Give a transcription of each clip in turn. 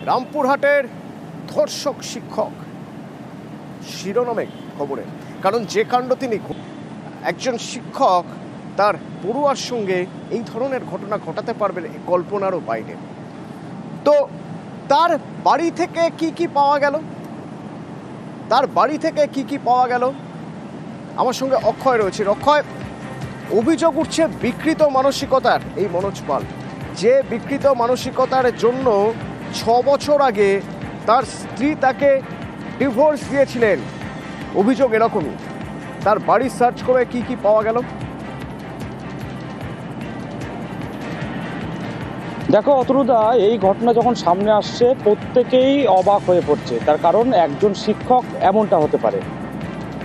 রামপুরহাটের ধর্ষক শিক্ষক শিরোনামে খবরে, কারণ যে কাণ্ড তিনি, একজন শিক্ষক তার পড়ুয়ার সঙ্গে এই ধরনের ঘটনা ঘটাতে পারবেন কল্পনারও বাইরে। তো তার বাড়ি থেকে কি পাওয়া গেল, আমার সঙ্গে অক্ষয় রয়েছে। অক্ষয়, অভিযোগ উঠছে বিকৃত মানসিকতার এই মনোজ পাল, যে বিকৃত মানসিকতার জন্য 6 বছর আগে তার স্ত্রী তাকে ডিভোর্স দিয়েছিলেন। অভিযোগ এরকমই। তার বাড়ি সার্চ করে কি পাওয়া গেল? দেখো অতনুদা, এই ঘটনা যখন সামনে আসছে প্রত্যেকেই অবাক হয়ে পড়ছে। তার কারণ একজন শিক্ষক এমনটা হতে পারে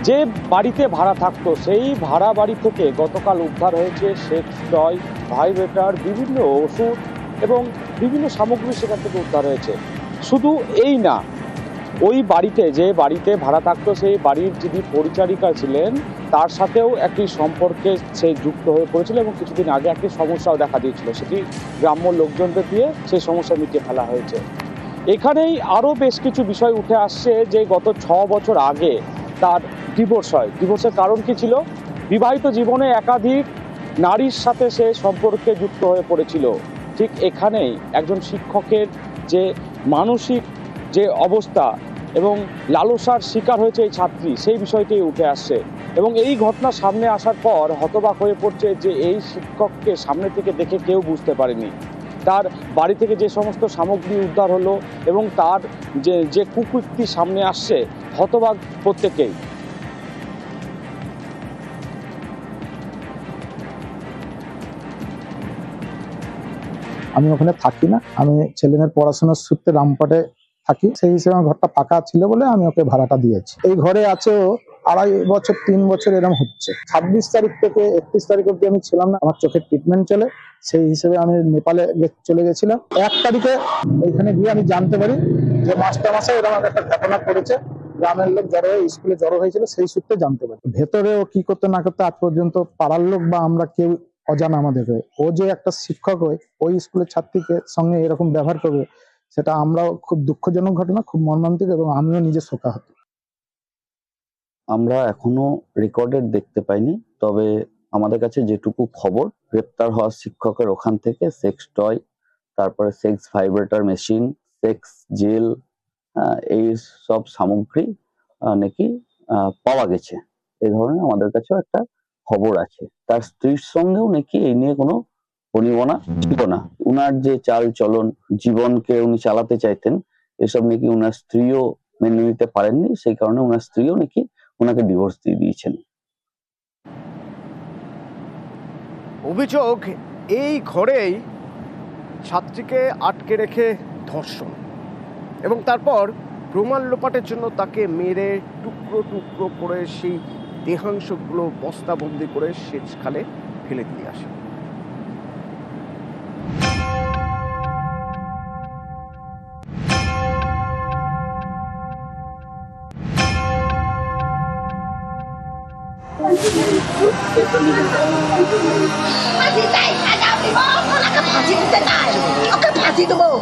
যে বাড়িতে ভাড়া থাকতো, সেই ভাড়া বাড়ি থেকে গতকাল উদ্ধার হয়েছে সেক্স টয়, ভাইব্রেটর, বিভিন্ন ওষুধ এবং বিভিন্ন সামগ্রী সেখান থেকে উদ্ধার হয়েছে। শুধু এই না, ওই বাড়িতে যে বাড়িতে ভাড়া থাকতো সেই বাড়ির যিনি পরিচারিকা ছিলেন তার সাথেও একটি সম্পর্কে সে যুক্ত হয়ে পড়েছিল এবং কিছুদিন আগে একটি সমস্যাও দেখা দিয়েছিল, সেটি গ্রাম্য লোকজনদের দিয়ে সেই সমস্যা মিটিয়ে ফেলা হয়েছে। এখানেই আরও বেশ কিছু বিষয় উঠে আসছে যে গত 6 বছর আগে তার ডিভোর্স হয়। ডিভোর্সের কারণ কি ছিল? বিবাহিত জীবনে একাধিক নারীর সাথে সে সম্পর্কে যুক্ত হয়ে পড়েছিল। ঠিক এখানেই একজন শিক্ষকের যে মানসিক যে অবস্থা এবং লালসার শিকার হয়েছে এই ছাত্রী, সেই বিষয়টি উঠে আসছে এবং এই ঘটনা সামনে আসার পর হতবাক হয়ে পড়ছে যে এই শিক্ষককে সামনে থেকে দেখে কেউ বুঝতে পারেনি। তার বাড়ি থেকে যে সমস্ত সামগ্রী উদ্ধার হলো এবং তার যে কুকীর্তি সামনে আসছে, হতবাক প্রত্যেকেই। আমি ওখানে থাকি না, আমি ছেলেমেয়ের পড়াশোনার সূত্রে রামপুরহাটে থাকি, সেই হিসেবে আমার ঘরটা পাকা ছিল বলে আমি ওকে ভাড়াটা দিয়েছি। এই ঘরে আছে ও 2.5 বছর 3 বছর এরকম হচ্ছে। 26 তারিখ থেকে 31 তারিখ অব্দি আমি ছিলাম না, আমার চোখের ট্রিটমেন্ট চলে, সেই হিসেবে আমি নেপালে চলে গেছিলাম। 1 তারিখে ওইখানে গিয়ে আমি জানতে পারি যে মাস্টারমশাই এরকম একটা ঘটনা করেছে, গ্রামের লোক জড়ো হয়ে স্কুলে জড়ো হয়েছিল, সেই সূত্রে জানতে পারি। ভেতরে ও কি করতে না করতে আজ পর্যন্ত পাড়ার লোক বা আমরা কেউ অজানা আমাদের। ও যে একটা শিক্ষক হয়ে ওই স্কুলের ছাত্রীকে সঙ্গে এরকম ব্যবহার করবে, সেটা আমরাও খুব দুঃখজনক ঘটনা, খুব মর্মান্তিক, এবং আমিও নিজে শোকাহত। আমরা এখনো রেকর্ডেড দেখতে পাইনি, তবে আমাদের কাছে যেটুকু খবর, গ্রেপ্তার হওয়া শিক্ষকের ওখান থেকে সেক্স টয়, তারপরে sex vibrator machine, sex gel, এই সব সামগ্রী নাকি পাওয়া গেছে। এই ধরনের আমাদের কাছেও একটা খবর আছে। তার স্ত্রীর সঙ্গেও নাকি এই নিয়ে কোনো বনিবনা ছিল না। উনার যে চাল চলন, জীবনকে উনি চালাতে চাইতেন, এসব নাকি উনার স্ত্রীও মেনে নিতে পারেননি, সেই কারণে উনার স্ত্রীও নাকি ওনাকে ডিভোর্স দিয়ে দিয়েছেন। অভিযোগ এই ঘরেই ছাত্রীকে আটকে রেখে ধর্ষণ এবং তারপর প্রমাণ লোপাটের জন্য তাকে মেরে টুকরো টুকরো করে সেই দেহাংশগুলো বস্তাবন্দি করে সেচ খালে ফেলে দিয়ে আসে।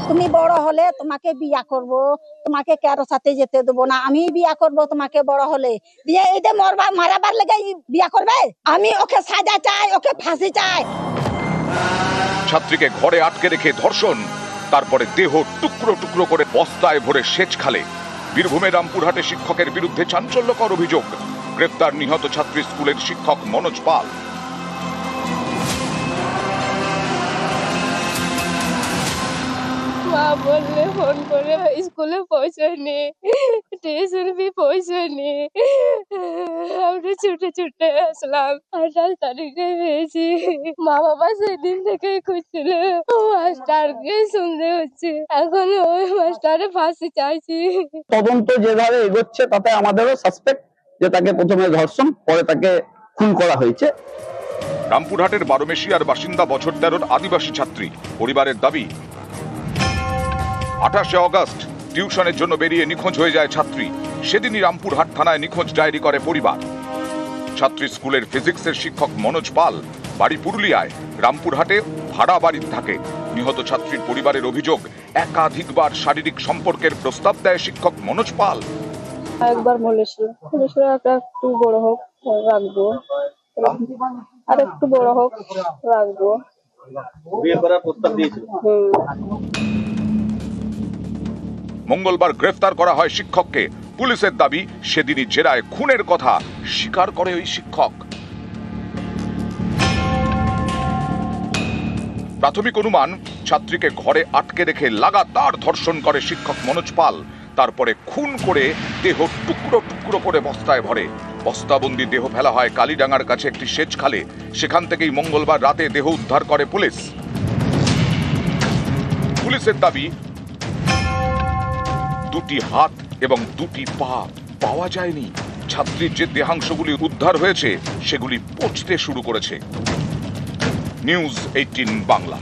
তুমি বড় হলে তোমাকে বিয়া করব, তোমাকে কারো সাথে যেতে দেবো না, আমি বিয়া করব তোমাকে বড় হলে। দিয়ে এইটা মারাবার লেগে বিয়া করবে? আমি ওকে সাজা চাই, ওকে ফাঁসি চাই। ছাত্রীকে ঘরে আটকে রেখে ধর্ষণ, তারপরে দেহ টুকরো টুকরো করে বস্তায় ভরে সেচ খালে। বীরভূমের রামপুরহাটে শিক্ষকের বিরুদ্ধে চাঞ্চল্যকর অভিযোগ। গ্রেপ্তার নিহত ছাত্রী স্কুলের শিক্ষক মনোজ পাল। মা বললে ফোন করে স্কুলে পৌঁছায়নি, টিউশন भी পৌঁছায়নি। আমরা ছুটে ছুটে আসলাম, 28 তারিখে পেয়েছি। মা বাবা সেদিন থেকেই খুঁজছিল, মাস্টারকে সন্দেহ হচ্ছে, এখন ওই মাস্টারের ফাঁসি চাইছি। তদন্ত যেভাবে এগোচ্ছে তাতে আমাদেরও সাসপেক্ট যে তাকে প্রথমে ধর্ষণ, পরে তাকে খুন করা হয়েছে। রামপুরহাটের 12 মেশিয়ার বাসিন্দা, বছর 13 আদিবাসী ছাত্রী। পরিবারের দাবি, 28 অগস্ট টিউশনের জন্য বেরিয়ে নিখোঁজ হয়ে যায় ছাত্রী। সেদিনই রামপুরহাট থানায় নিখোঁজ ডায়েরি করে পরিবার। ছাত্রী স্কুলের ফিজিক্সের শিক্ষক মনোজ পাল, বাড়ি পুরুলিয়ায়, রামপুরহাটে ভাড়া বাড়িতে থাকে। নিহত ছাত্রীর পরিবারের অভিযোগ, একাধিকবার শারীরিক সম্পর্কের প্রস্তাব দেয় শিক্ষক মনোজ পাল। একবার বলেছিল একটু বড় হোক রাখবো, আর একটু বড় হোক রাখবো। বিয়ে করার প্রস্তাব দিয়েছিল। মঙ্গলবার গ্রেফতার করা হয় শিক্ষককে। পুলিশের দাবি, সেদিনই জেরায় খুনের কথা স্বীকার করে ওই শিক্ষক। প্রাথমিক অনুমান, ছাত্রীকে ঘরে আটকে রেখে লাগাতার ধর্ষণ করে শিক্ষক মনোজ পাল। তারপরে খুন করে দেহ টুকরো টুকরো করে বস্তায় ভরে। বস্তাবন্দি দেহ ফেলা হয় কালীডাঙ্গার কাছে একটি সেচ খালে। সেখান থেকেই মঙ্গলবার রাতে দেহ উদ্ধার করে পুলিশ। পুলিশের দাবি, দুটি হাত এবং দুটি পা পাওয়া যায়নি। ছাত্রীর যে দেহাংশগুলি উদ্ধার হয়েছে সেগুলি পচতে শুরু করেছে। নিউজ 18 বাংলা।